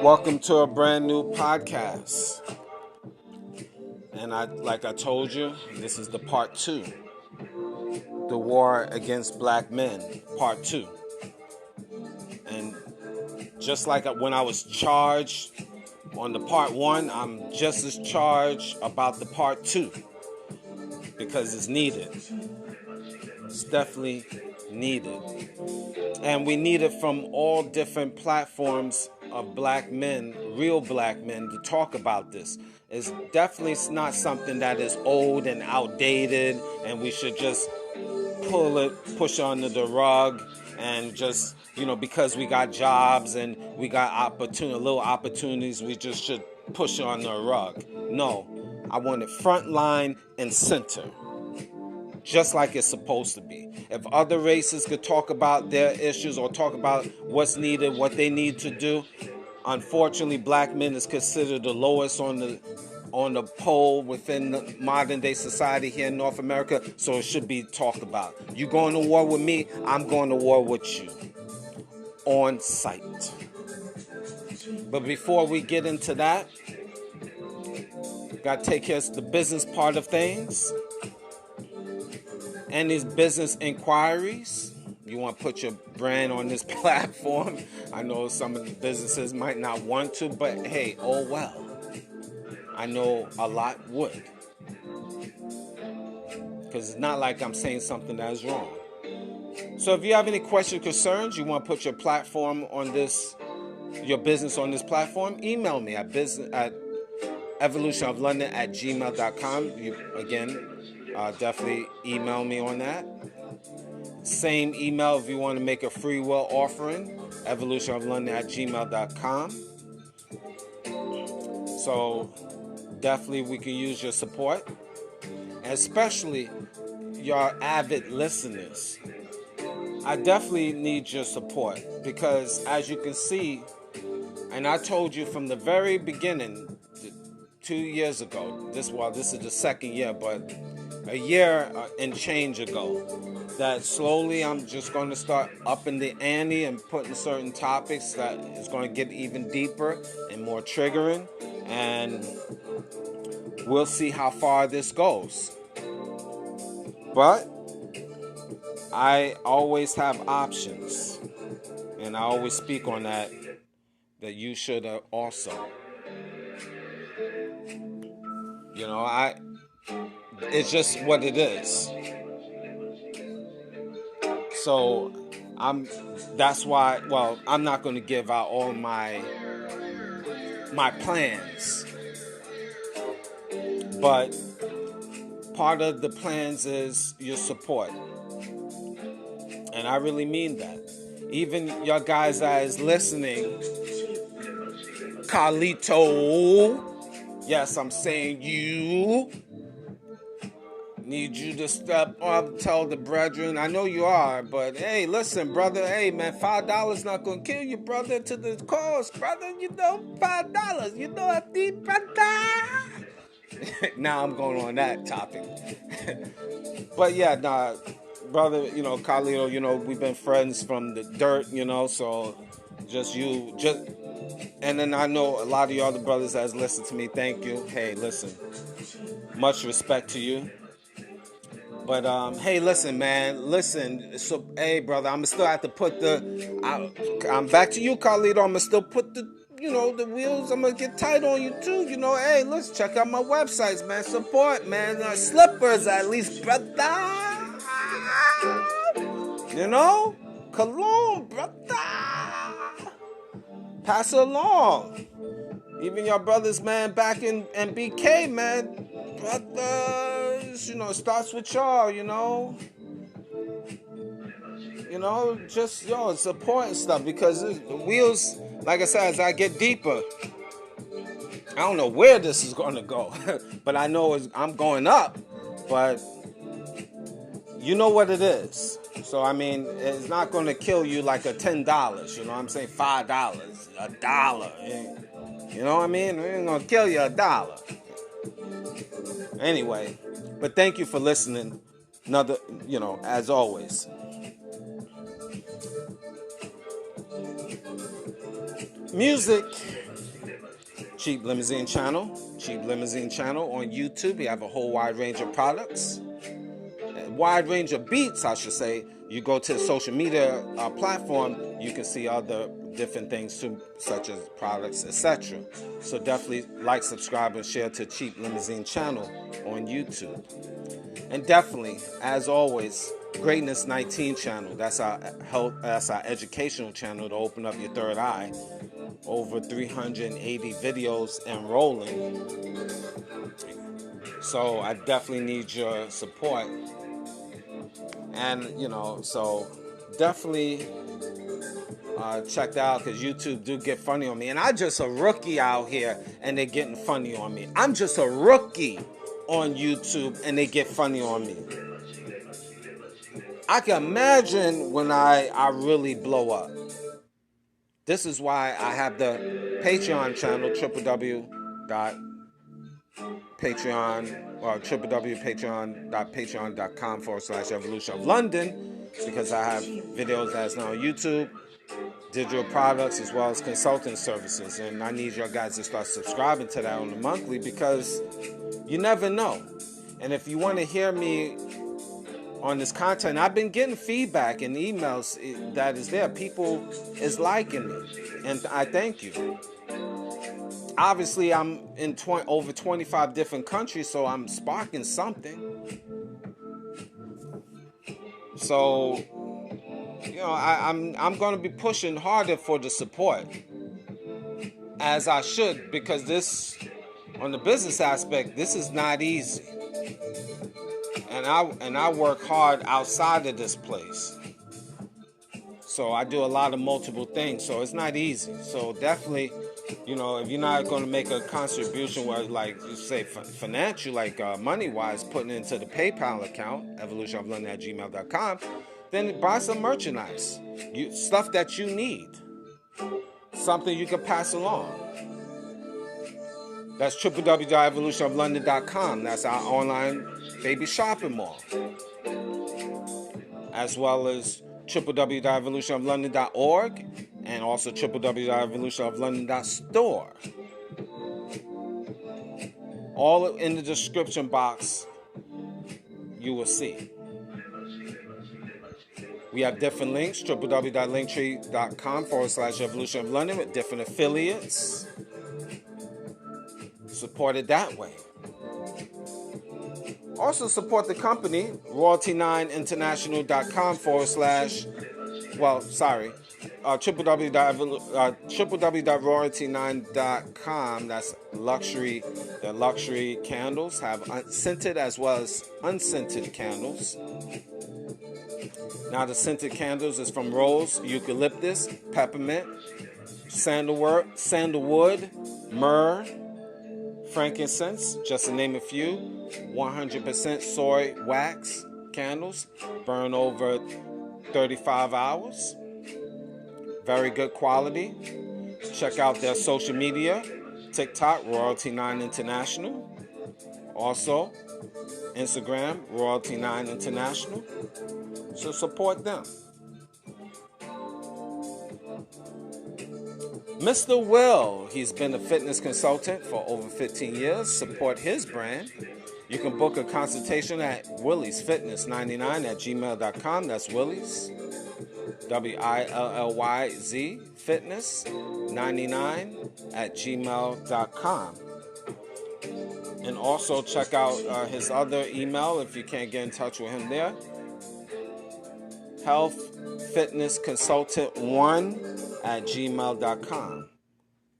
Welcome to a brand new podcast. And like I told you, this is the part 2. The War Against Black Men, part 2. And just like when I was charged on the part 1, I'm just as charged about the part 2. Because it's needed. It's definitely needed. And we need it from all different platforms of black men, real black men, to talk about this. It's definitely not something that is old and outdated, and we should just push under the rug, and just, because we got jobs and we got little opportunities, we just should push it on the rug. No, I want it front line and center. Just like it's supposed to be. If other races could talk about their issues or talk about what's needed, what they need to do, unfortunately, black men is considered the lowest on the pole within the modern day society here in North America, so it should be talked about. You going to war with me, I'm going to war with you. On sight. But before we get into that, got to take care of the business part of things. And these business inquiries, you want to put your brand on this platform. I know some of the businesses might not want to, but hey, oh well. I know a lot would. Because it's not like I'm saying something that is wrong. So if you have any questions or concerns, you want to put your platform on this, your business on this platform, email me at evolutionoflondon@gmail.com. You, again, definitely email me on that. Same email if you want to make a free will offering, evolutionoflondon@gmail.com. So definitely we can use your support, especially your avid listeners. I definitely need your support because, as you can see, and I told you from the very beginning, 2 years ago, this is the second year, but a year and change ago, that slowly I'm just going to start upping the ante and putting certain topics that is going to get even deeper and more triggering, and we'll see how far this goes. But I always have options, and I always speak on that you should also. It's just what it is. So that's why, I'm not going to give out all my plans. But part of the plans is your support. And I really mean that. Even your guys that is listening, Carlito, yes, I'm saying you, need you to step up, tell the brethren. I know you are, but hey, listen, brother. Hey, man, $5 not gonna kill you, brother. To the cause, brother. $5. I need, brother. Now I'm going on that topic. But yeah, brother. Carlito. We've been friends from the dirt. So and then I know a lot of you other brothers that's listened to me. Thank you. Hey, listen. Much respect to you. But, hey, listen, man. Listen. So, hey, brother, I'm still have to put I'm back to you, Carlito. I'm going to still put the wheels. I'm going to get tight on you, too. Hey, let's check out my websites, man. Support, man. Slippers, at least, brother. Cologne, brother. Pass it along. Even your brothers, man, back in BK, man. Brothers, it starts with y'all, Just support and stuff, because the wheels, like I said, as I get deeper, I don't know where this is going to go, but I know I'm going up, but you know what it is. So, I mean, it's not going to kill you like a $10, you know what I'm saying? $5, a dollar. You know what I mean? It ain't going to kill you a dollar. Anyway, but thank you for listening. Another, as always. Music. Cheap Limousine Channel on YouTube. We have a whole wide range of products, a wide range of beats, I should say. You go to the social media platform, you can see other different things too, such as products, etc. So definitely like, subscribe, and share to Cheap Limousine Channel on YouTube. And definitely, as always, Greatness 19 channel. That's our educational channel to open up your third eye. Over 380 videos and rolling. So I definitely need your support. And, so definitely check that out, because YouTube do get funny on me. And I'm just a rookie out here, and they're getting funny on me. I'm just a rookie on YouTube, and they get funny on me. I can imagine when I really blow up. This is why I have the Patreon channel, www.patreon.com/Evolution of London, because I have videos that's now on YouTube, digital products, as well as consulting services. And I need your guys to start subscribing to that on the monthly, because you never know. And if you want to hear me on this content, I've been getting feedback and emails that is there. People is liking it, and I thank you. Obviously, I'm in over 25 different countries, so I'm sparking something. So, I'm going to be pushing harder for the support, as I should, because this, on the business aspect, this is not easy. And I work hard outside of this place. So I do a lot of multiple things. So it's not easy. So definitely, if you're not going to make a contribution, where, like, you say financial, like money-wise, putting it into the PayPal account, evolutionoflondon@gmail.com, then buy some merchandise. Stuff that you need. Something you can pass along. That's www.evolutionoflondon.com. That's our online baby shopping mall. As well as www.evolutionoflondon.org, and also www.evolutionoflondon.store. All in the description box, you will see. We have different links, www.linktree.com/Evolution of London, with different affiliates. Support it that way. Also support the company, royalty9international.com www.royalty9.com. That's luxury. The luxury candles have scented as well as unscented candles. Now the scented candles is from rose, eucalyptus, peppermint, sandalwood, myrrh, frankincense, just to name a few. 100% soy wax candles, burn over 35 hours. Very good quality. Check out their social media, TikTok, Royalty9 International. Also, Instagram, Royalty9 International. So support them. Mr. Will, he's been a fitness consultant for over 15 years. Support his brand. You can book a consultation at Willy'sFitness99@gmail.com. That's Willys, WILLYZ Fitness99@gmail.com. And also check out his other email if you can't get in touch with him there. healthfitnessconsultant1@gmail.com.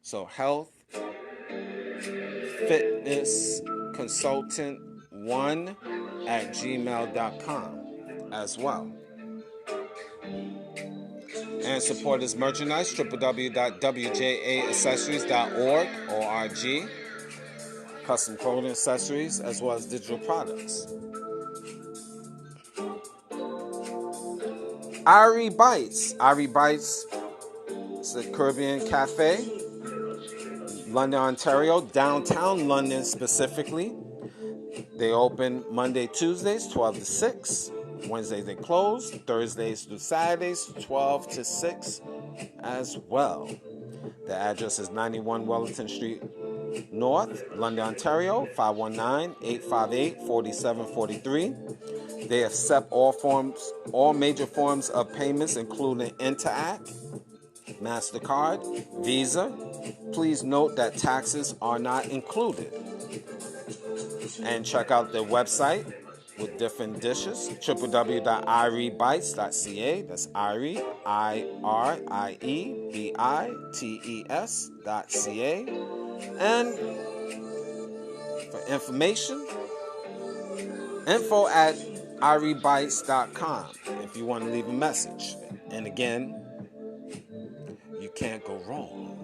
So healthfitnessconsultant1@gmail.com. as well. And support his merchandise, www.wjaaccessories.org, O-R-G. Custom clothing accessories, as well as digital products. Irie Bites. Irie Bites is a Caribbean cafe. London, Ontario, downtown London specifically. They open Monday, Tuesdays, 12 to 6. Wednesdays they close. Thursdays through Saturdays, 12 to 6 as well. The address is 91 Wellington Street North, London, Ontario, 519-858-4743. They accept all major forms of payments, including Interac, MasterCard, Visa. Please note that taxes are not included. And check out their website with different dishes, www.iriebites.ca. That's Irie, IRIEBITES.ca. And for information, info@iriebites.com if you want to leave a message. And again, you can't go wrong.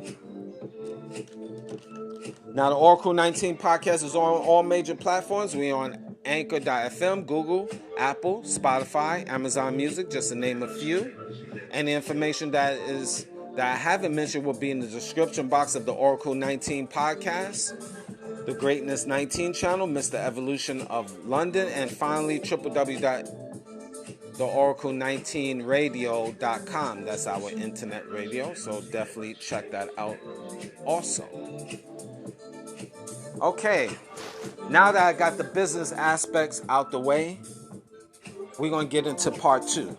Now, the Oracle 19 podcast is on all major platforms. We're on Anchor.fm, Google, Apple, Spotify, Amazon Music, just to name a few. Any information that I haven't mentioned will be in the description box of the Oracle 19 podcast, the Greatness 19 channel, Mr. Evolution of London, and finally, www.theoracle19radio.com. That's our internet radio, so definitely check that out also. Okay, now that I got the business aspects out the way, we're going to get into part 2.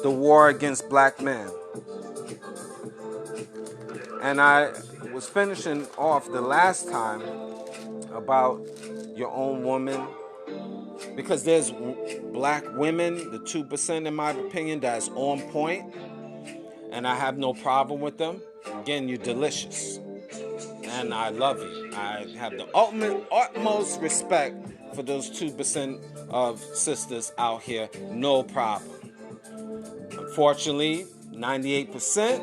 The war against black men. And I was finishing off the last time about your own woman, because there's black women, the 2% in my opinion, that's on point, and I have no problem with them. Again, you're delicious, and I love you. I have the utmost respect for those 2% of sisters out here, no problem. Unfortunately, 98%,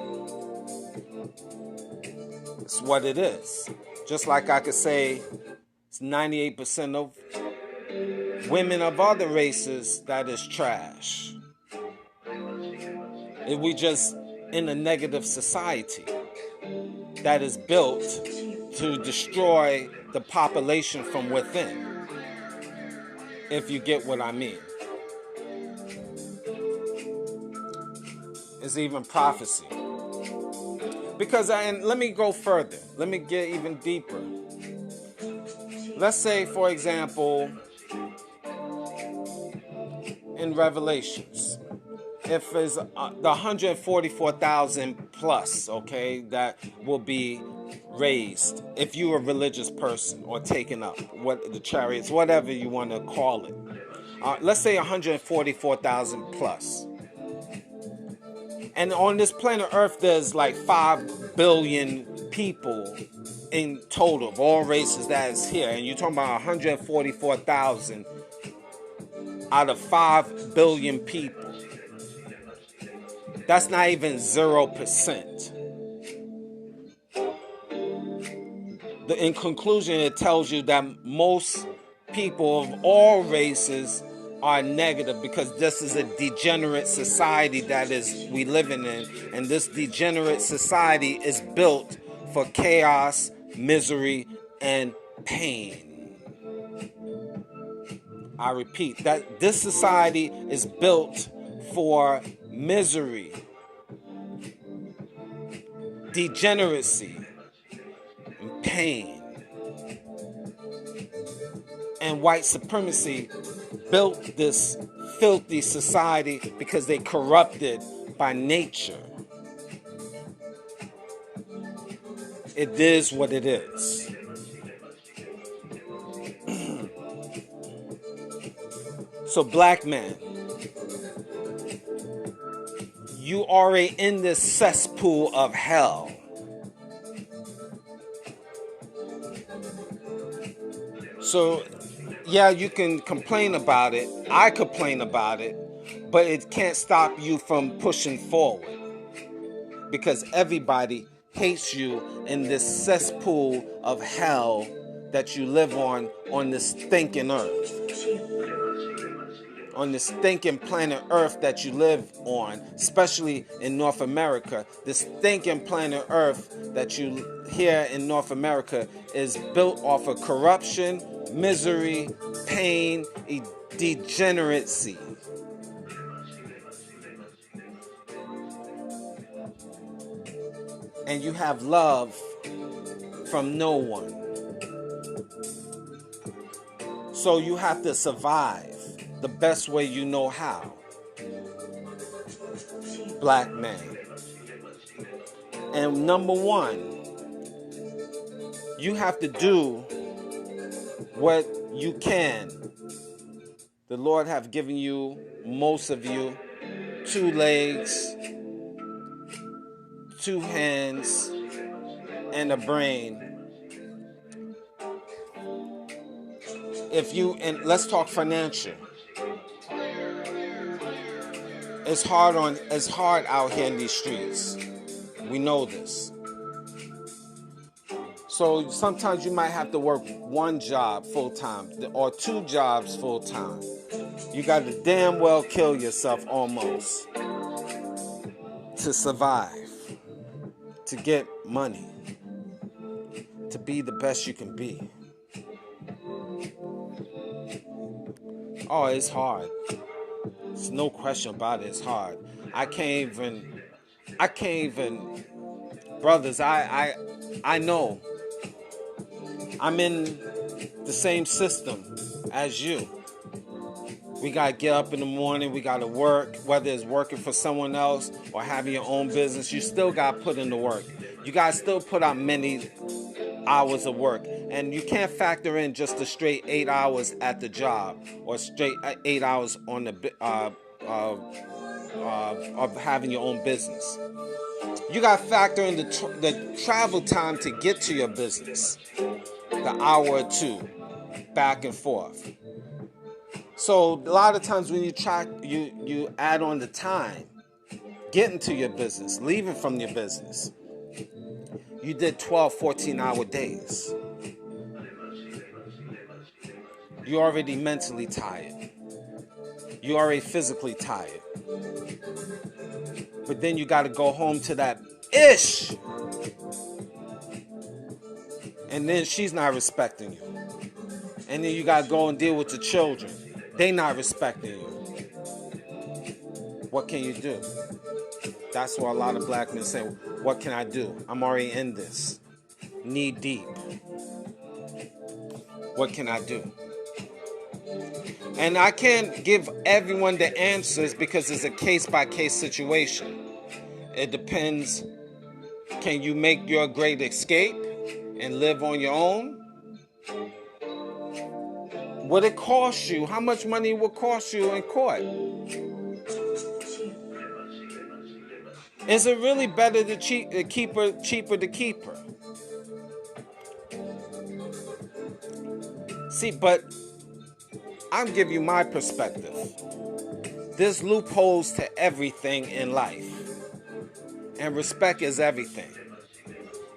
it's what it is. Just like I could say it's 98% of women of other races that is trash. If we just in a negative society that is built to destroy the population from within, if you get what I mean. It's even prophecy. Because, and let me go further. Let me get even deeper. Let's say, for example, in Revelations, if it's the 144,000 plus, okay, that will be raised if you're a religious person or taken up, what the chariots, whatever you want to call it. Let's say 144,000 plus. And on this planet Earth, there's like 5 billion people in total of all races that is here. And you're talking about 144,000 out of 5 billion people. That's not even 0%. In conclusion, it tells you that most people of all races are negative, because this is a degenerate society that is we living in, and this degenerate society is built for chaos, misery, and pain. I repeat that this society is built for misery, degeneracy, and pain. And white supremacy built this filthy society because they corrupted by nature. It is what it is. So black men, you are in this cesspool of hell. So Yeah, you can complain about it. I complain about it, but it can't stop you from pushing forward because everybody hates you in this cesspool of hell that you live on this stinking earth. On this stinking planet Earth that you live on, especially in North America. This stinking planet Earth that you here in North America is built off of corruption, misery, pain, degeneracy. And you have love from no one. So you have to survive the best way you know how. Black man. And number one, you have to do what you can. The Lord have given you, most of you, 2 legs, 2 hands, and a brain. And let's talk financial. It's hard out here in these streets. We know this. So sometimes you might have to work 1 job full time or 2 jobs full time. You got to damn well kill yourself almost to survive, to get money, to be the best you can be. Oh, it's hard. There's no question about it. It's hard. I can't even, brothers, I know. I'm in the same system as you. We got to get up in the morning. We got to work, whether it's working for someone else or having your own business. You still got to put in the work. You got to still put out many hours of work. And you can't factor in just the straight 8 hours at the job or straight 8 hours on the of having your own business. You got to factor in the travel time to get to your business, the hour or 2 back and forth. So a lot of times when you add on the time getting to your business, leaving from your business, you did 12, 14-hour days. You're already mentally tired. You're already physically tired. But then you got to go home to that ish. And then she's not respecting you. And then you got to go and deal with the children. They not respecting you. What can you do? That's what a lot of black men say. What can I do? I'm already in this. Knee deep. What can I do? And I can't give everyone the answers because it's a case-by-case situation. It depends. Can you make your great escape and live on your own? What it cost you? How much money will cost you in court? Is it really better to cheaper to keep her? See, but I'm giving you my perspective. There's loopholes to everything in life. And respect is everything.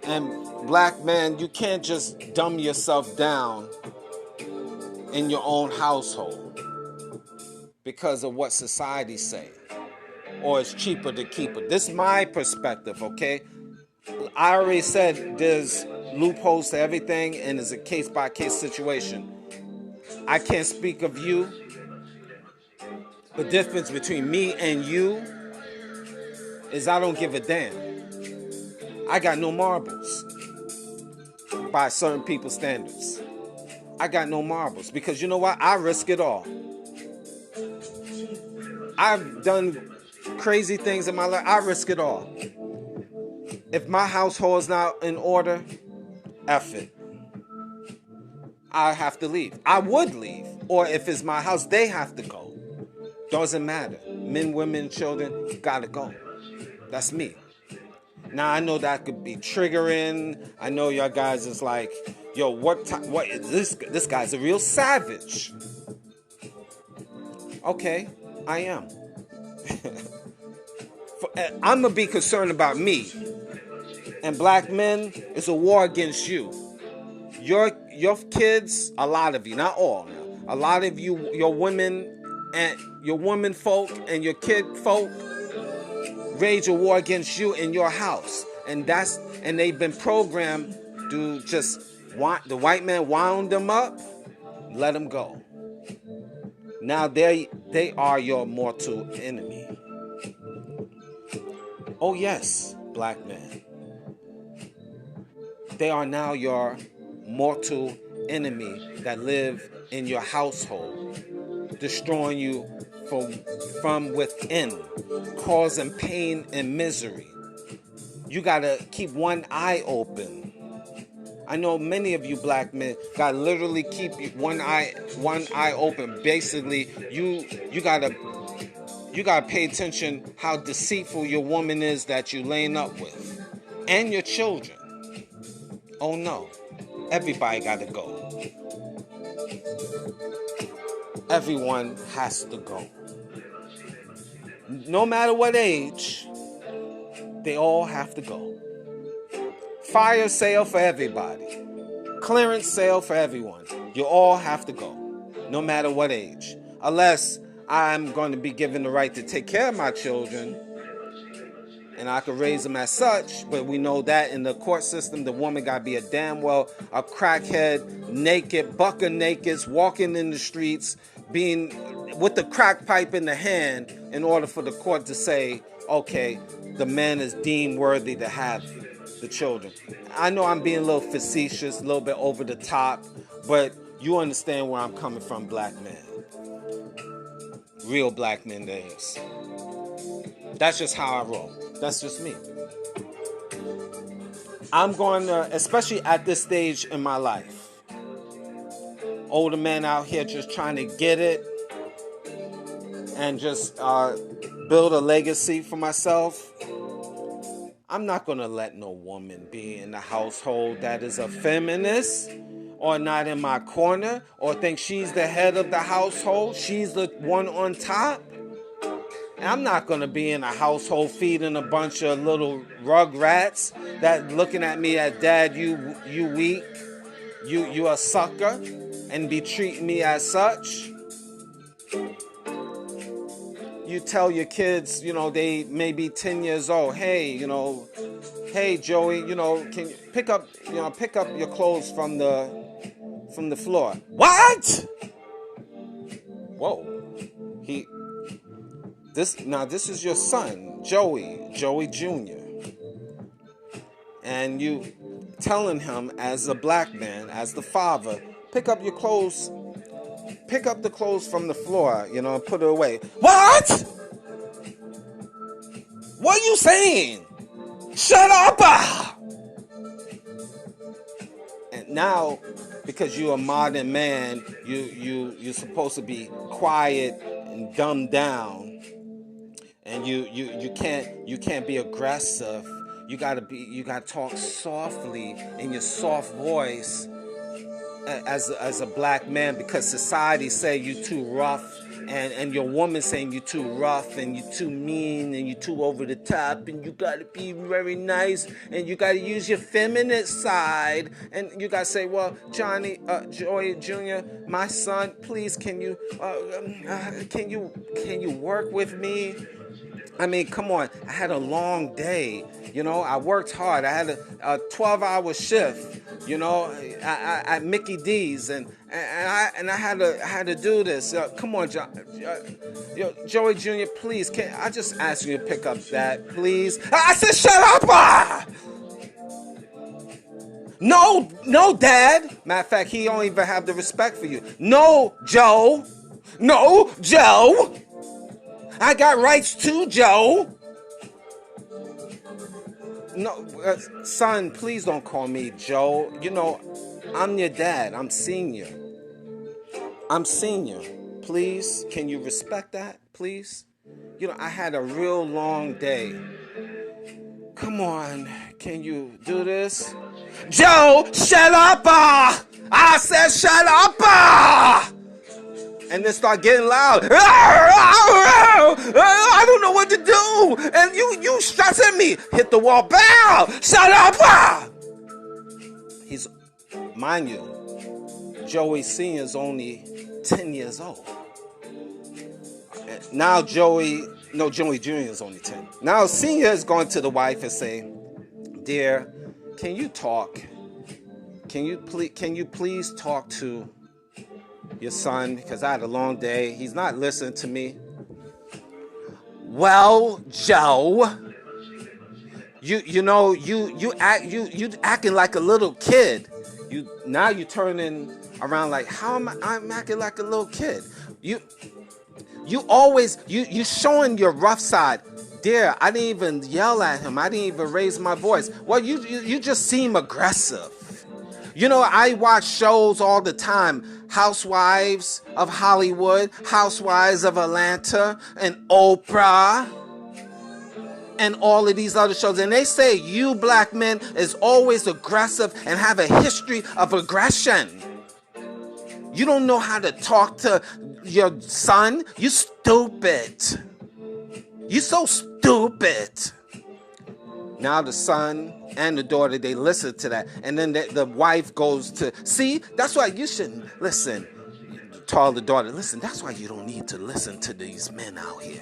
And black man, you can't just dumb yourself down in your own household because of what society say. Or it's cheaper to keep it. This is my perspective, okay? I already said there's loopholes to everything and it's a case-by-case situation. I can't speak of you. The difference between me and you is I don't give a damn. I got no marbles by certain people's standards. I got no marbles because you know what? I risk it all. I've done crazy things in my life. I risk it all. If my household is not in order, F it. I have to leave. I would leave. Or if it's my house, they have to go. Doesn't matter. Men, women, children, gotta go. That's me. Now, I know that could be triggering. I know y'all guys is like, Yo, what is this? This guy's a real savage. Okay, I am. I'm gonna be concerned about me. And black men, it's a war against you. Your kids, a lot of you, not all now, a lot of you, your women and your women folk and your kid folk wage a war against you in your house. And they've been programmed to just want the white man wound them up, let them go. Now they are your mortal enemy. Oh yes, black men. They are now your mortal enemy that live in your household, destroying you from within, causing pain and misery. You gotta keep one eye open. I know many of you black men gotta literally keep one eye open. Basically, you gotta pay attention how deceitful your woman is that you laying up with, and your children. Oh no, everybody gotta go. Everyone has to go. No matter what age, they all have to go. Fire sale for everybody. Clearance sale for everyone. You all have to go, no matter what age. Unless I'm going to be given the right to take care of my children, and I could raise them as such, but we know that in the court system, the woman got to be a damn well a crackhead, naked, buck of nakeds, walking in the streets, being with the crack pipe in the hand in order for the court to say, okay, the man is deemed worthy to have the children. I know I'm being a little facetious, a little bit over the top, but you understand where I'm coming from, black men. Real black men, that is. That's just how I roll. That's just me. I'm going to, especially at this stage in my life, older man out here just trying to get it and just build a legacy for myself. I'm not going to let no woman be in the household that is a feminist or not in my corner or think she's the head of the household. She's the one on top. And I'm not going to be in a household feeding a bunch of little rugrats that looking at me as, Dad, you weak, you a sucker, and be treating me as such. You tell your kids, they may be 10 years old, hey, hey, Joey, can you pick up your clothes from the floor. What? Whoa. This is your son, Joey Jr. And you telling him as a black man, as the father, pick up the clothes from the floor, and put it away. What? What are you saying? Shut up! And now, because you're a modern man, you're supposed to be quiet and dumbed down. And you can't be aggressive. You gotta talk softly in your soft voice as a black man, because society say you too rough, and your woman saying you too rough and you too mean and you too over the top, and you gotta be very nice and you gotta use your feminine side, and you gotta say, well, Joey Jr., my son, please can you work with me? I mean, come on. I had a long day. I worked hard. I had a 12-hour shift, at Mickey D's, and I had to do this. Come on, Joey Jr., please. Can I just ask you to pick up that, please? I said, shut up! No, Dad. Matter of fact, he don't even have the respect for you. No, Joe. I got rights too, Joe. No, son, please don't call me Joe. I'm your dad. I'm senior. Please, can you respect that, please? I had a real long day. Come on, can you do this? Joe, shut up! I said shut up! And then start getting loud. I don't know what to do. And you stressing me. Hit the wall. Bow! Shut up! He's, mind you, Joey Sr. is only 10 years old. Now Joey Jr. is only 10. Now Sr. is going to the wife and saying, dear, can you talk? Can you please talk to your son? Because I had a long day. He's not listening to me. Well, Joe, you acting like a little kid. Now you turning around like, how am I'm acting like a little kid? You always you showing your rough side. Dear, I didn't even yell at him. I didn't even raise my voice. Well, you just seem aggressive. You know, I watch shows all the time. Housewives of Hollywood, Housewives of Atlanta, and Oprah, and all of these other shows. And they say you black men is always aggressive and have a history of aggression. You don't know how to talk to your son. You stupid. You so stupid. Now the son and the daughter, they listen to that. And then the wife goes to, see, that's why you shouldn't listen. Tell the daughter, listen, that's why you don't need to listen to these men out here.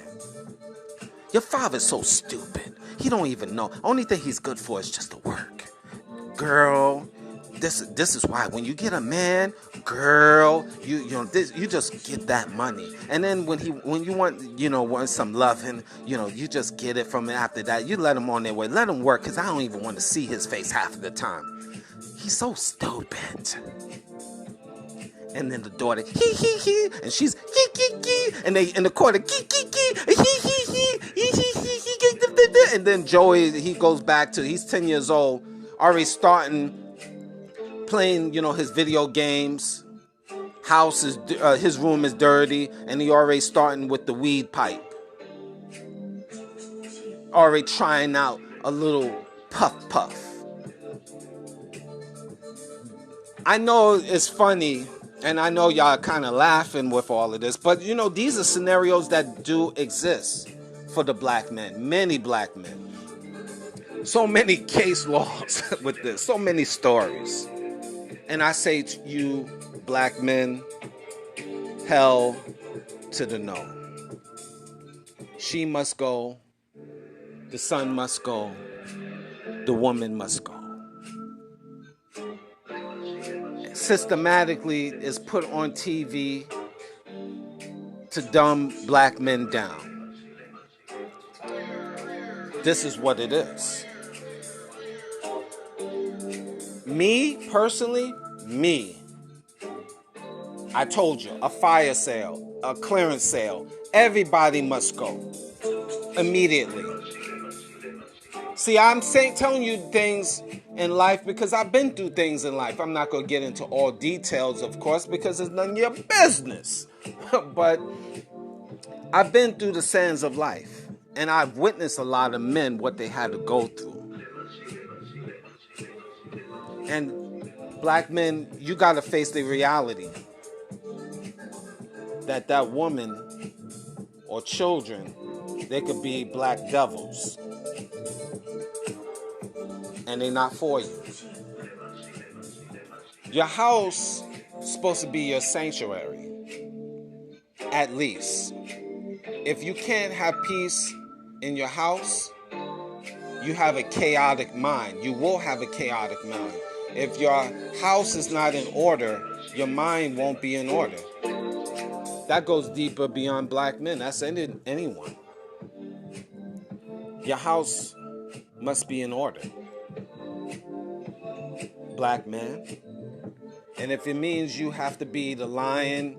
Your father's so stupid. He don't even know. Only thing he's good for is just to work. Girl, this is why when you get a man, girl, you just get that money. And then when you want some loving, you just get it from after that. You let him on their way. Let him work, because I don't even want to see his face half of the time. He's so stupid. And then the daughter, he, and she's he, and they in the corner, he, and then Joey, he goes back to, he's 10 years old, already starting playing, his video games. His room is dirty, and he already starting with the weed pipe. Already trying out a little puff. I know it's funny, and I know y'all kind of laughing with all of this, but these are scenarios that do exist for the black men, many black men. So many case laws with this, so many stories. And I say to you, black men, hell to the no. She must go. The son must go. The woman must go. Systematically is put on TV to dumb black men down. This is what it is. Me, personally, I told you, a fire sale, a clearance sale, everybody must go immediately. See, I'm telling you things in life because I've been through things in life. I'm not going to get into all details, of course, because it's none of your business. But I've been through the sands of life, and I've witnessed a lot of men, what they had to go through. And black men, you got to face the reality that woman or children, they could be black devils. And they're not for you. Your house is supposed to be your sanctuary. At least. If you can't have peace in your house, you have a chaotic mind. You will have a chaotic mind. If your house is not in order, your mind won't be in order. That goes deeper beyond black men. That's anyone. Your house must be in order. Black man. And if it means you have to be the lion,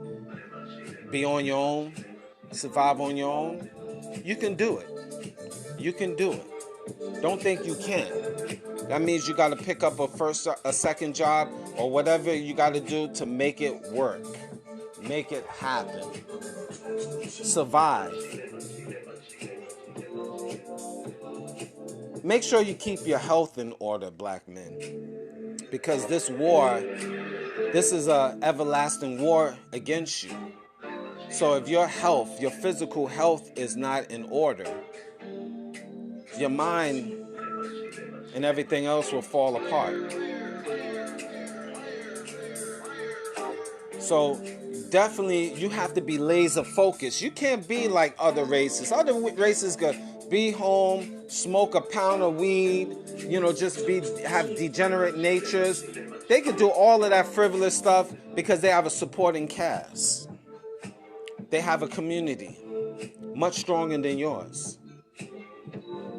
be on your own, survive on your own, you can do it. You can do it. Don't think you can't. That means you got to pick up a second job or whatever you got to do to make it work. Make it happen. Survive. Make sure you keep your health in order, black men. because this is a everlasting war against you. So if your physical health is not in order, your mind and everything else will fall apart. So definitely you have to be laser focused. You can't be like other races. Other races could be home, smoke a pound of weed, just have degenerate natures. They could do all of that frivolous stuff because they have a supporting cast. They have a community much stronger than yours.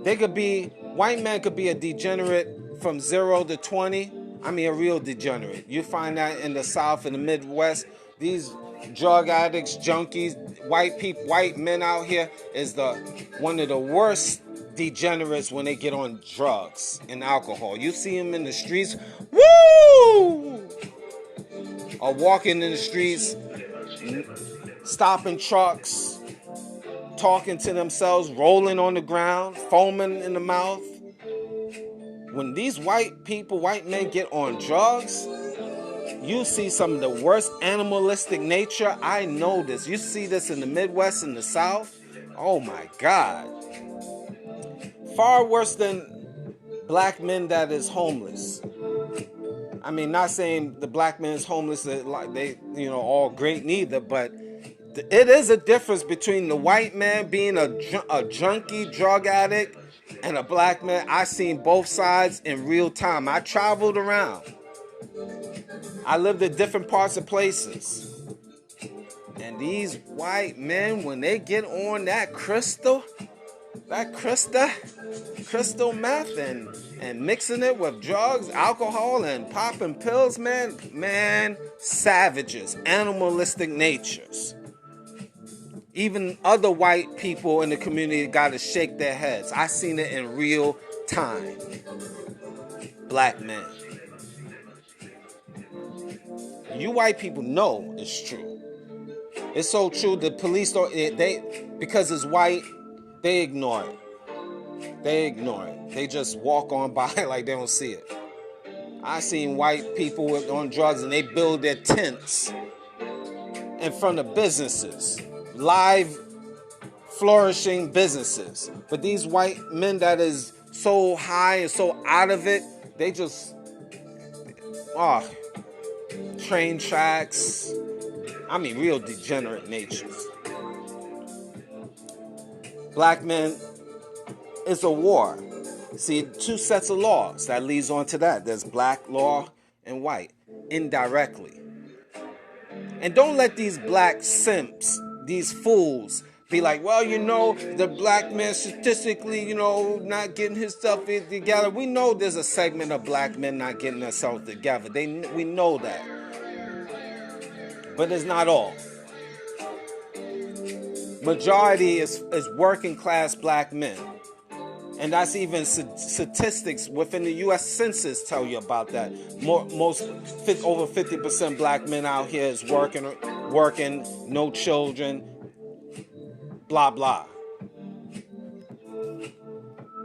White man could be a degenerate from 0 to 20. I mean, a real degenerate. You find that in the South and the Midwest. These drug addicts, junkies, white men out here is one of the worst degenerates when they get on drugs and alcohol. You see them in the streets, woo! Or walking in the streets, stopping trucks, talking to themselves, rolling on the ground, foaming in the mouth. When these white men get on drugs, you see some of the worst animalistic nature. I know this. You see this in the Midwest and the South. Oh my God. Far worse than black men that is homeless. I mean, not saying the black man is homeless, like they, all great neither, but it is a difference between the white man being a junkie, drug addict, and a black man. I seen both sides in real time. I traveled around. I lived in different parts of places. And these white men, when they get on that crystal meth and mixing it with drugs, alcohol, and popping pills, man, savages, animalistic natures. Even other white people in the community got to shake their heads. I seen it in real time. Black men. You white people know it's true. It's so true. The police because it's white, they ignore it. They just walk on by like they don't see it. I seen white people on drugs and they build their tents in front of businesses. Live, flourishing businesses. But these white men that is so high and so out of it, they just, train tracks. I mean, real degenerate natures. Black men, it's a war. See, two sets of laws that leads on to that. There's black law and white, indirectly. And don't let these black simps, these fools, be like, well, the black man statistically, not getting his stuff together. We know there's a segment of black men not getting themselves together. We know that. But it's not all. Majority is working class black men. And that's even statistics within the U.S. Census tell you about that. Over 50% black men out here is working, no children, blah, blah.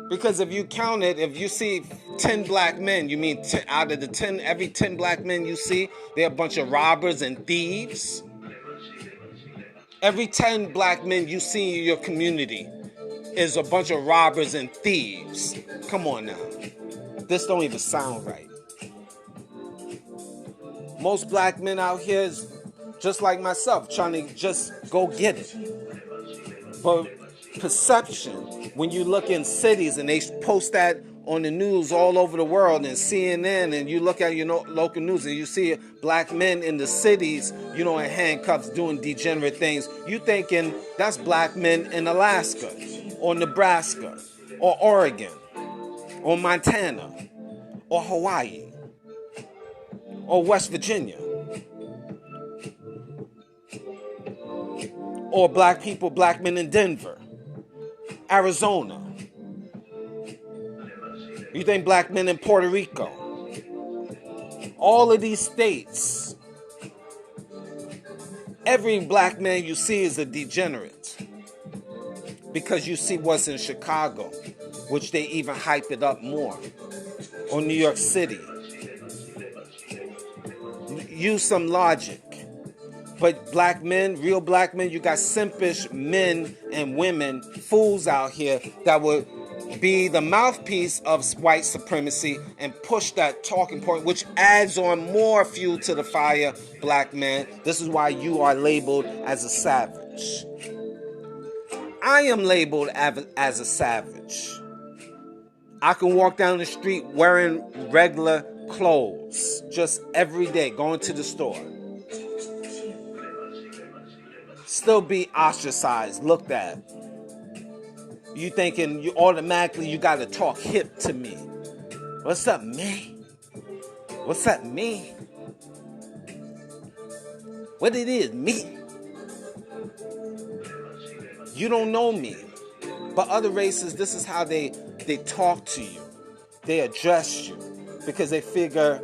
Because if you count it, if you see 10 black men, you mean out of the 10, every 10 black men you see, they're a bunch of robbers and thieves. Every 10 black men you see in your community is a bunch of robbers and thieves. Come on now. This don't even sound right. Most black men out here is just like myself, trying to just go get it. But perception, when you look in cities and they post that on the news all over the world and CNN, and you look at your local news and you see black men in the cities, in handcuffs doing degenerate things, you thinking that's black men in Alaska or Nebraska or Oregon or Montana or Hawaii or West Virginia. Or black men in Denver, Arizona. You think black men in Puerto Rico? All of these states. Every black man you see is a degenerate. Because you see what's in Chicago, which they even hype it up more. Or New York City. use some logic. But black men, real black men, you got simpish men and women, fools out here that would be the mouthpiece of white supremacy and push that talking point, which adds on more fuel to the fire, black man. This is why you are labeled as a savage. I am labeled as a savage. I can walk down the street wearing regular clothes just every day, going to the store. Still be ostracized, looked at. You thinking you automatically gotta talk hip to me. What's up, me? What's up, me? What it is, me? You don't know me. But other races, this is how they talk to you. They address you because they figure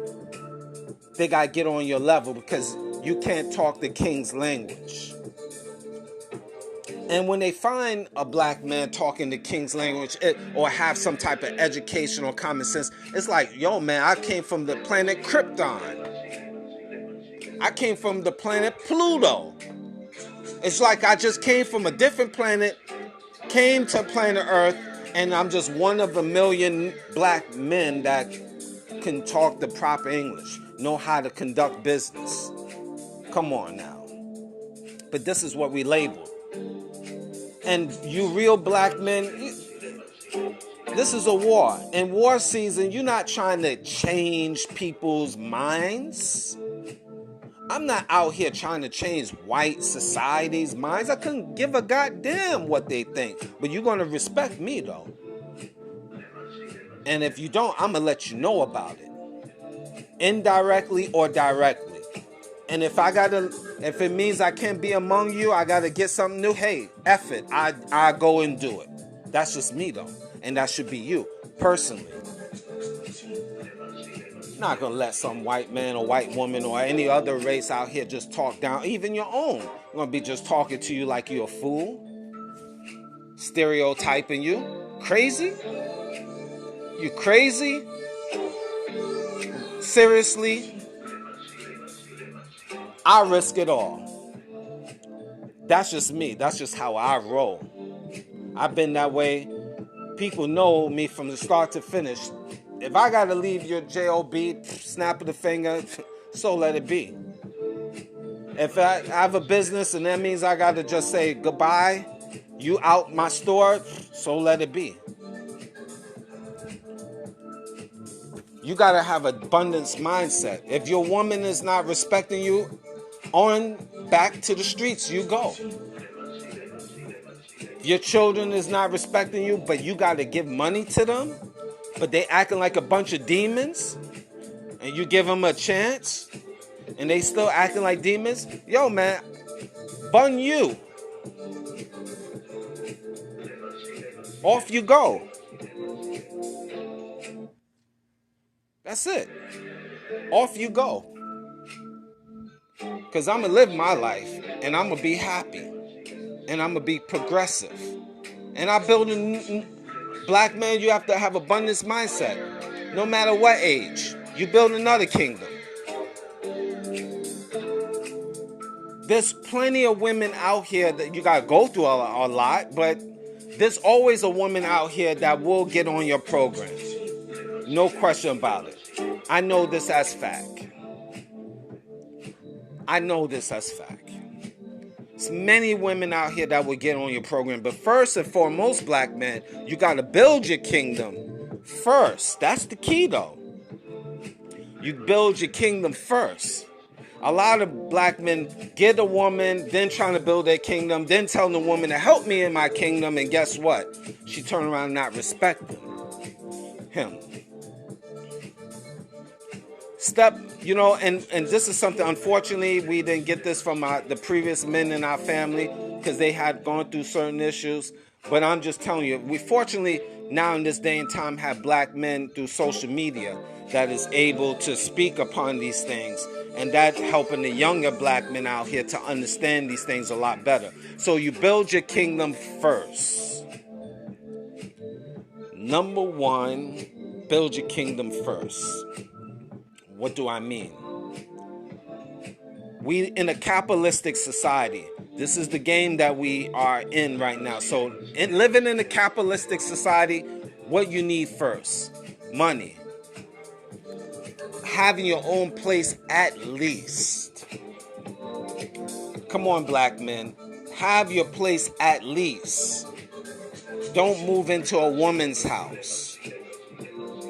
they gotta get on your level because you can't talk the king's language. And when they find a black man talking the king's language or have some type of education or common sense, it's like, yo, man, I came from the planet Krypton. I came from the planet Pluto. It's like I just came from a different planet, came to planet Earth, and I'm just one of a million black men that can talk the proper English, know how to conduct business. Come on now. But this is what we label. And you real black men, this is a war. In war season, you're not trying to change people's minds. I'm not out here trying to change white society's minds. I couldn't give a goddamn what they think. But you're going to respect me, though. And if you don't, I'm going to let you know about it. Indirectly or directly. And if it means I can't be among you, I gotta get something new, hey, F it. I go and do it. That's just me though. And that should be you, personally. Not gonna let some white man or white woman or any other race out here just talk down, even your own. I'm gonna be just talking to you like you're a fool. Stereotyping you. Crazy? You crazy? Seriously? I risk it all. That's just me. That's just how I roll. I've been that way. People know me from the start to finish. If I gotta leave your JOB, snap of the finger, so let it be. If I have a business and that means I gotta just say goodbye, you out my store, so let it be. You gotta have an abundance mindset. If your woman is not respecting you, on back to the streets you go. Your children is not respecting you, but you got to give money to them, but they acting like a bunch of demons, and you give them a chance, and they still acting like demons. Yo, man, bun you. Off you go. That's it. Off you go. Because I'm going to live my life, and I'm going to be happy, and I'm going to be progressive. And I build a black man, you have to have abundance mindset. No matter what age, you build another kingdom. There's plenty of women out here that you got to go through a lot, but there's always a woman out here that will get on your program. No question about it. I know this as fact. I know this as fact. There's many women out here that will get on your program. But first and foremost, black men, you got to build your kingdom first. That's the key, though. You build your kingdom first. A lot of black men get a woman, then trying to build their kingdom, then telling the woman to help me in my kingdom. And guess what? She turn around and not respect him. Step, and this is something, unfortunately, we didn't get this from the previous men in our family because they had gone through certain issues. But I'm just telling you, we fortunately now in this day and time have black men through social media that is able to speak upon these things. And that helping the younger black men out here to understand these things a lot better. So you build your kingdom first. Number one, build your kingdom first. What do I mean? We in a capitalistic society. This is the game that we are in right now. So living in a capitalistic society, what you need first? Money. Having your own place at least. Come on, black men. Have your place at least. Don't move into a woman's house.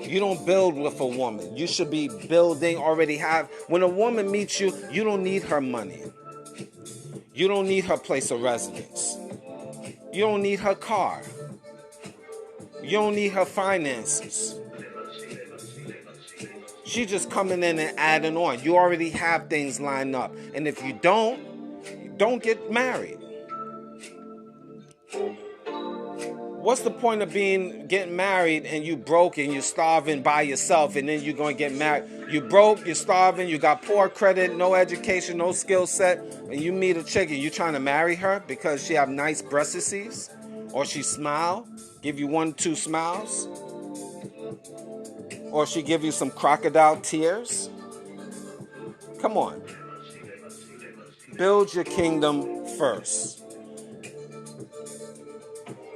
You don't build with a woman. You should be building, already have. When a woman meets you, you don't need her money. You don't need her place of residence. You don't need her car. You don't need her finances. She's just coming in and adding on. You already have things lined up. And if you don't get married. What's the point of getting married and you broke and you're starving by yourself, and then you're going to get married? You broke, you're starving, you got poor credit, no education, no skill set, and you meet a chick and you're trying to marry her because she have nice breastises, or she smile, give you 1-2 smiles, or she give you some crocodile tears. Come on. Build your kingdom first.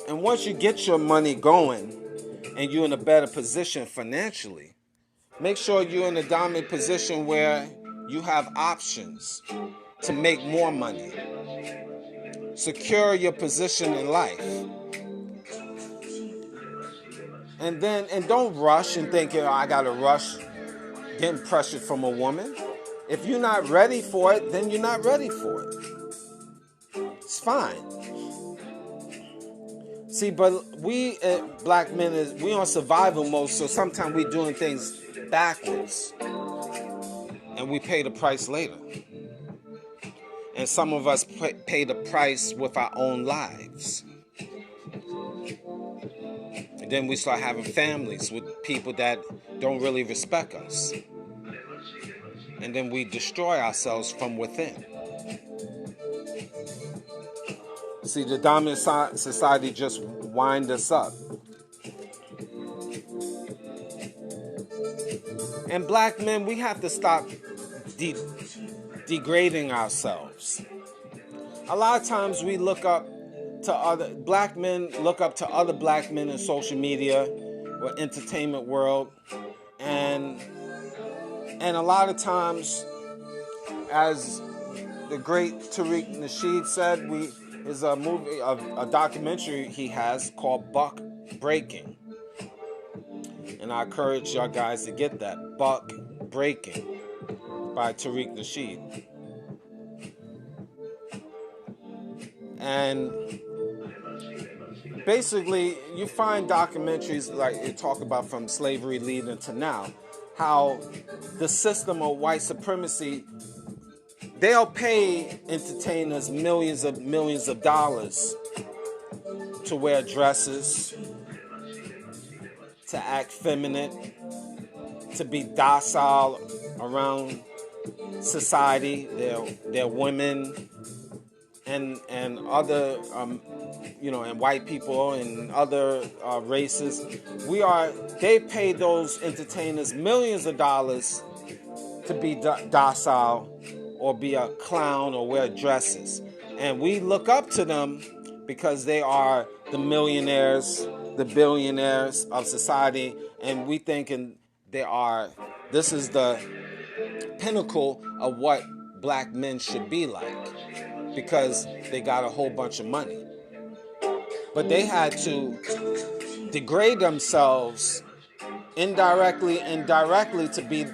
And once you get your money going and you're in a better position financially, make sure you're in a dominant position where you have options to make more money. Secure your position in life. And don't rush and think, I gotta rush getting pressured from a woman. If you're not ready for it, then you're not ready for it. It's fine. See, but we black men, we on survival mode, so sometimes we doing things backwards. And we pay the price later. And some of us pay the price with our own lives. And then we start having families with people that don't really respect us. And then we destroy ourselves from within. See, the dominant society just wind us up. And black men, we have to stop degrading ourselves. A lot of times we look up to black men look up to other black men in social media or entertainment world. And a lot of times, as the great Tariq Nasheed said, is a movie, a documentary he has called Buck Breaking. And I encourage y'all guys to get that. Buck Breaking by Tariq Nasheed. And basically, you find documentaries like you talk about from slavery leading to now, how the system of white supremacy, they'll pay entertainers millions of dollars to wear dresses, to act feminine, to be docile around society, their women and other and white people and other races. They pay those entertainers millions of dollars to be docile or be a clown or wear dresses. And we look up to them because they are the millionaires, the billionaires of society, and we thinking this is the pinnacle of what black men should be like, because they got a whole bunch of money. But they had to degrade themselves indirectly and directly to be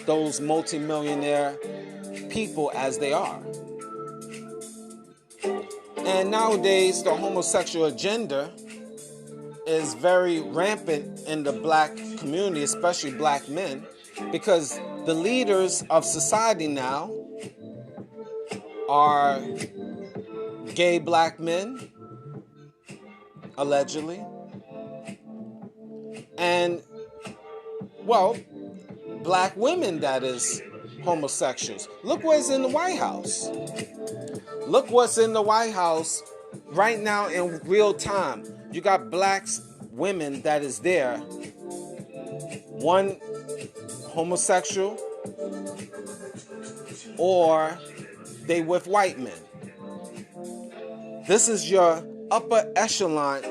those multimillionaire people as they are. And nowadays, the homosexual agenda is very rampant in the black community, especially black men, because the leaders of society now are gay black men, allegedly, and, black women that is homosexuals. Look what's in the White House. Look what's in the White House right now in real time. You got black women that is there. One homosexual, or they with white men. This is your upper echelon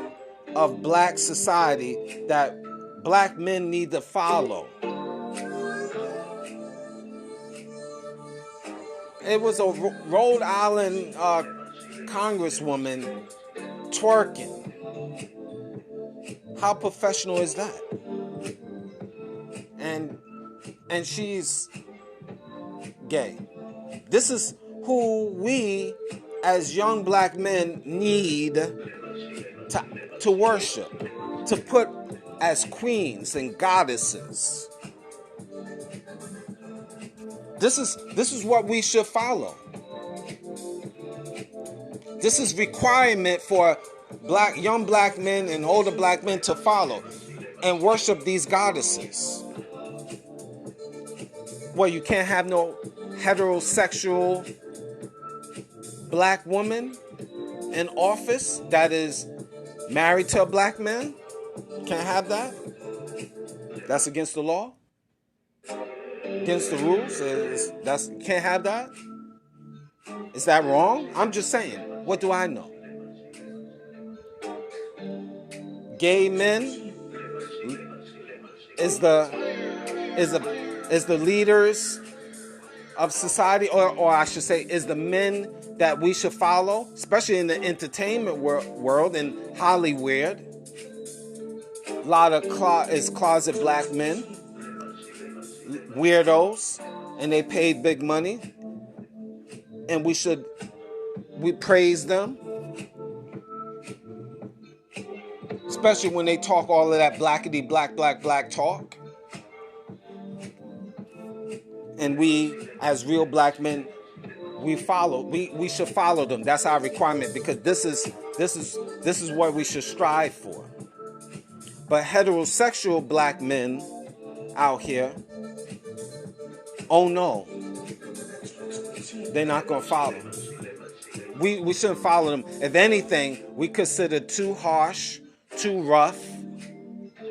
of black society that black men need to follow. It was a Rhode Island congresswoman twerking. How professional is that? And she's gay. This is who we as young black men need to worship, to put as queens and goddesses. This is what we should follow. This is requirement for young black men and older black men to follow and worship these goddesses. Well, you can't have no heterosexual black woman in office that is married to a black man? Can't have that? That's against the law? Against the rules? Can't have that? Is that wrong? I'm just saying. What do I know? Gay men is the leaders of society, or I should say, is the men that we should follow, especially in the entertainment world in Hollywood. A lot of closet black men, weirdos, and they paid big money, and we praise them, especially when they talk all of that blackity black talk. And we, as real black men, we should follow them. That's our requirement, because this is what we should strive for. But heterosexual black men out here, oh no, they're not gonna follow. We shouldn't follow them. If anything, we consider too harsh, too rough,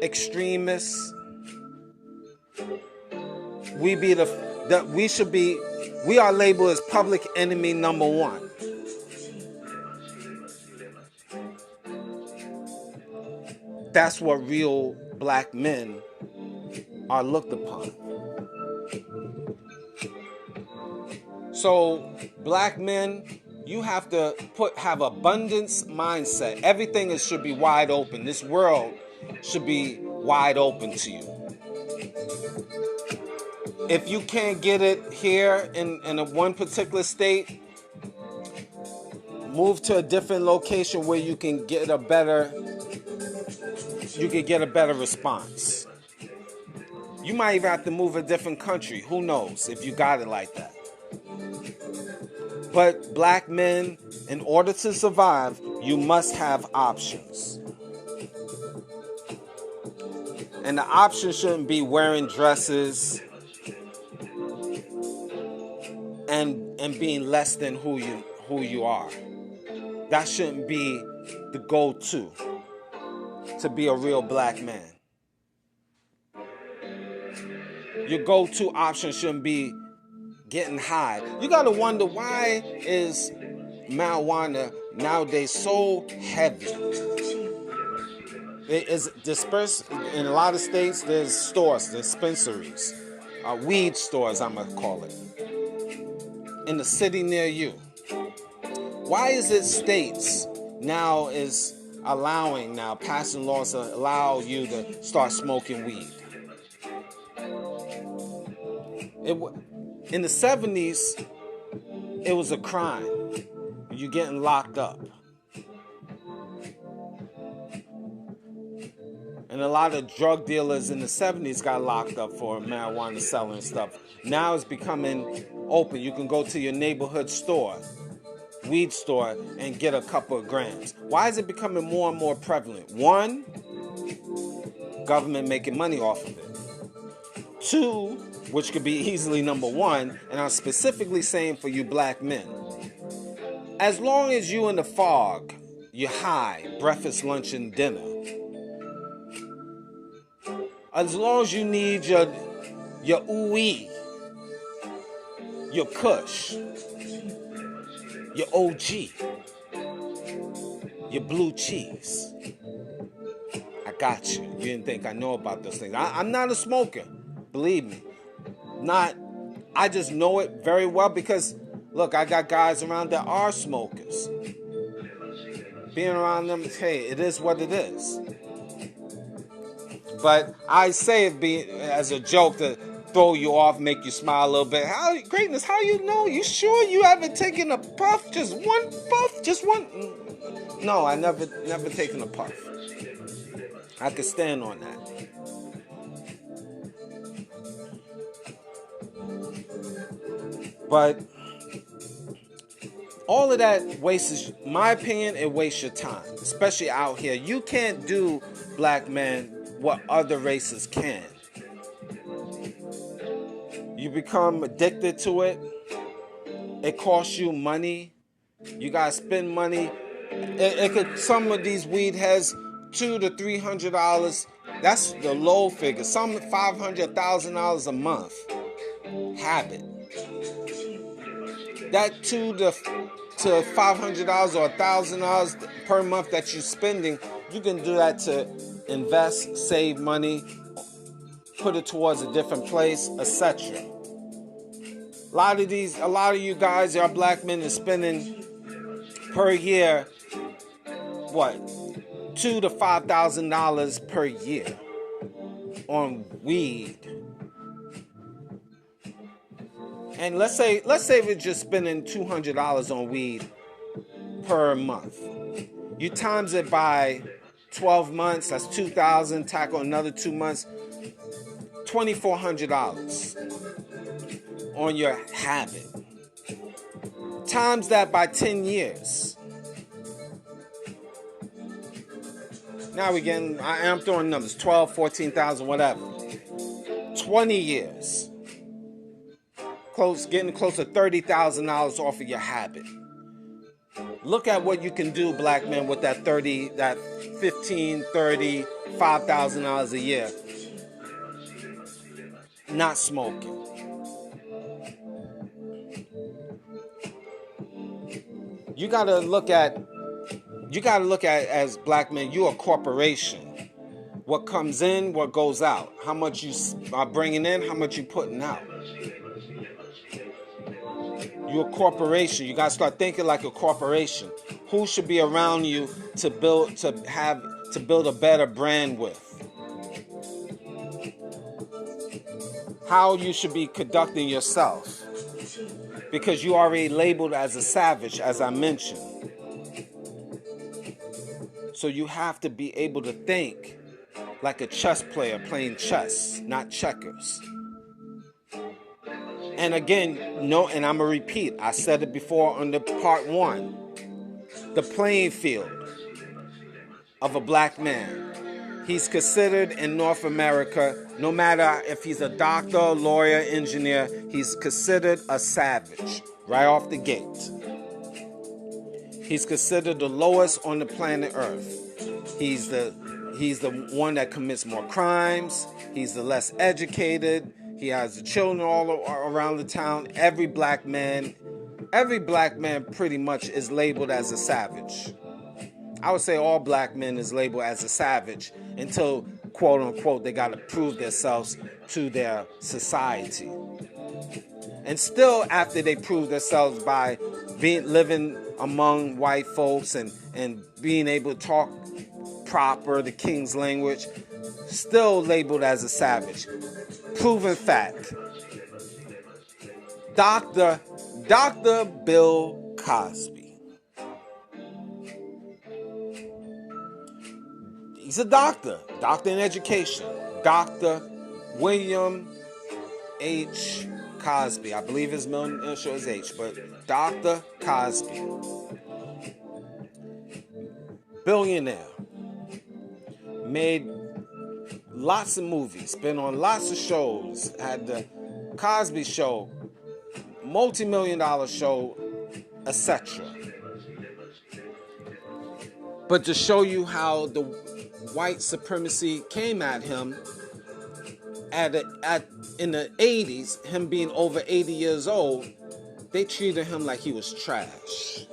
extremists. We are labeled as public enemy number one. That's what real black men are looked upon. So, black men, you have to have abundance mindset. Everything should be wide open. This world should be wide open to you. If you can't get it here in one particular state, move to a different location where you can get a better response. You might even have to move a different country. Who knows if you got it like that. But black men, in order to survive, you must have options. And the option shouldn't be wearing dresses and being less than who you are. That shouldn't be the go-to to be a real black man. Your go-to option shouldn't be getting high. You gotta wonder, why is marijuana nowadays so heavy? It is dispersed in a lot of states. There's stores, dispensaries, weed stores, I'm gonna call it, in the city near you. Why is it states now is passing laws to allow you to start smoking weed? In the 70s, it was a crime. You're getting locked up. And a lot of drug dealers in the 70s got locked up for marijuana selling stuff. Now it's becoming open. You can go to your neighborhood store, weed store, and get a couple of grams. Why is it becoming more and more prevalent? One, government making money off of it. Two, which could be easily number one, and I'm specifically saying for you black men, as long as you in the fog, you're high, breakfast, lunch, and dinner, as long as you need your ooey, your Kush, your OG, your blue cheese. I got you. You didn't think I know about those things. I'm not a smoker, believe me. I just know it very well because, look, I got guys around that are smokers. Being around them, hey, it is what it is. But I say it as a joke to throw you off, make you smile a little bit. Greatness, how you know? You sure you haven't taken a puff? Just one puff? Just one? No, I never taken a puff. I could stand on that. But all of that wastes, my opinion, it wastes your time, especially out here. You can't do, black men, what other races can. You become addicted to it. It costs you money. You gotta spend money. Some of these weed has $200 to $300. That's the low figure. Some $500, $1,000 a month. Habit. That $200 to $500 or $1,000 per month that you're spending, you can do that to invest, save money, put it towards a different place, etc. A lot of you guys, our black men, are spending per year, what, $2,000 to $5,000 per year on weed. And let's say we're just spending $200 on weed per month. You times it by 12 months, that's $2,000, tack on another 2 months, $2,400 on your habit. Times that by 10 years. Now I am throwing numbers, 12, 14,000, whatever. 20 years. Getting close to $30,000 off of your habit. Look at what you can do, black men, with that $15, $30, $5,000 a year. Not smoking. You gotta look at as black men, you're a corporation. What comes in, what goes out. How much you are bringing in, how much you putting out. You're a corporation. You gotta start thinking like a corporation. Who should be around you to build a better brand with? How you should be conducting yourself. Because you already labeled as a savage, as I mentioned. So you have to be able to think like a chess player playing chess, not checkers. And again, and I'm going to repeat, I said it before on the part 1. The playing field of a black man. He's considered in North America, no matter if he's a doctor, lawyer, engineer, he's considered a savage right off the gate. He's considered the lowest on the planet Earth. He's the one that commits more crimes. He's the less educated. He has the children all around the town. Every black man pretty much is labeled as a savage. I would say all black men is labeled as a savage until, quote unquote, they got to prove themselves to their society. And still after they prove themselves by living among white folks and being able to talk proper, the king's language, still labeled as a savage. Proven fact. Dr. Bill Cosby. He's a doctor in education. Dr. William H. Cosby. I believe his middle initial is H, but Dr. Cosby. Billionaire. Made lots of movies, been on lots of shows, had the Cosby Show, multi-million-dollar show, etc. But to show you how the white supremacy came at him in the 80s, him being over 80 years old, they treated him like he was trash.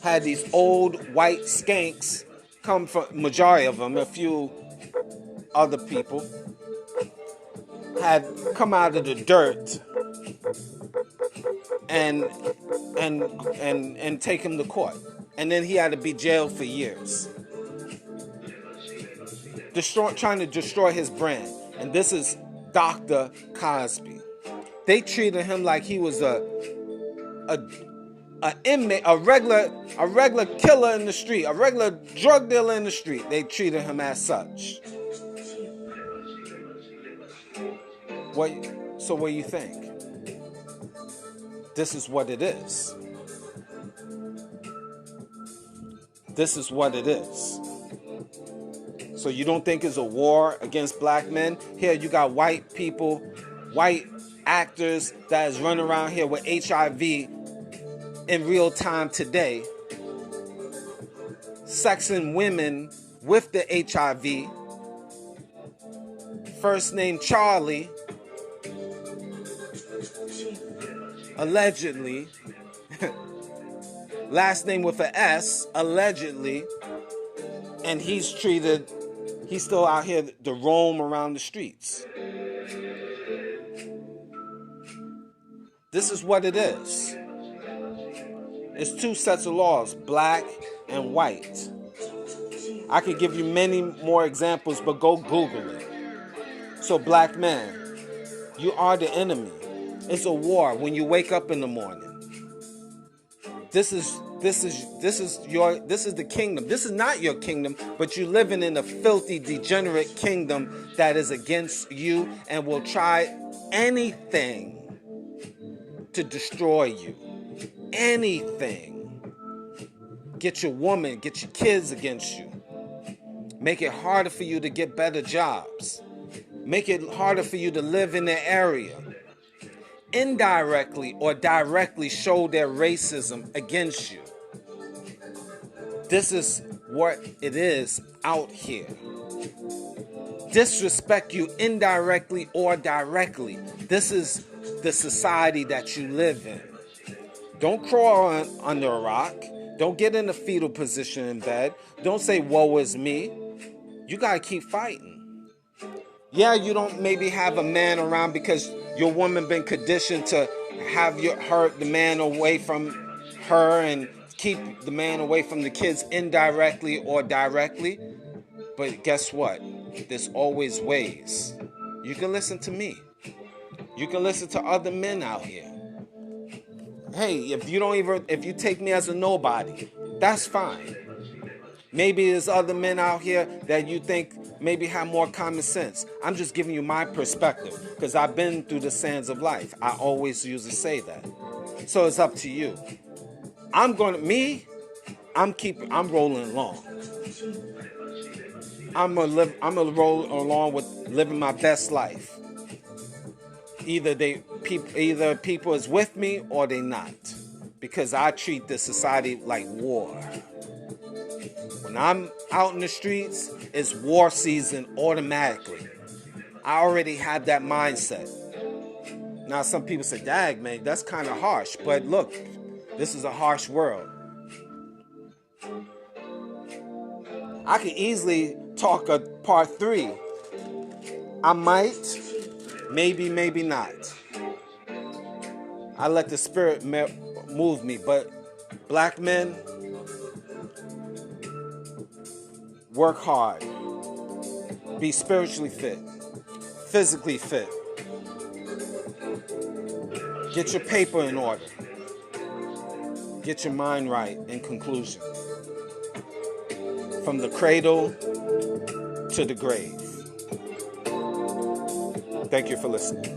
Had these old white skanks come from, majority of them, a few other people, had come out of the dirt and take him to court. And then he had to be jailed for years. Trying to destroy his brand. And this is Dr. Cosby. They treated him like he was a inmate, a regular killer in the street, a regular drug dealer in the street. They treated him as such. So what do you think? This is what it is. This is what it is. So you don't think it's a war against black men? Here you got white people, white actors that is running around here with HIV in real time today, sexing women with the HIV. First name Charlie, allegedly. Last name with an S, allegedly. And he's still out here to roam around the streets. This is what it is. It's two sets of laws, black and white. I could give you many more examples, but go Google it. So black man, you are the enemy. It's a war when you wake up in the morning. This is the kingdom. This is not your kingdom, but you're living in a filthy, degenerate kingdom that is against you and will try anything to destroy you. Anything. Get your woman, get your kids against you. Make it harder for you to get better jobs. Make it harder for you to live in their area. Indirectly or directly show their racism against you. This is what it is out here. Disrespect you indirectly or directly. This is the society that you live in. Don't crawl under a rock. Don't get in a fetal position in bed. Don't say, woe is me. You gotta keep fighting. Yeah, you don't maybe have a man around because your woman been conditioned to have the man away from her and keep the man away from the kids indirectly or directly. But guess what? There's always ways. You can listen to me. You can listen to other men out here. Hey, if you take me as a nobody, that's fine. Maybe there's other men out here that you think maybe have more common sense. I'm just giving you my perspective because I've been through the sands of life. I always used to say that. So it's up to you. I'm rolling along. I'm gonna roll along with living my best life. Either people is with me or they not. Because I treat this society like war. When I'm out in the streets, it's war season automatically. I already have that mindset. Now some people say, dag man, that's kind of harsh. But look, this is a harsh world. I could easily talk a part 3. I might, maybe not. I let the spirit move me, but black men, work hard. Be spiritually fit, physically fit. Get your paper in order. Get your mind right in conclusion. From the cradle to the grave. Thank you for listening.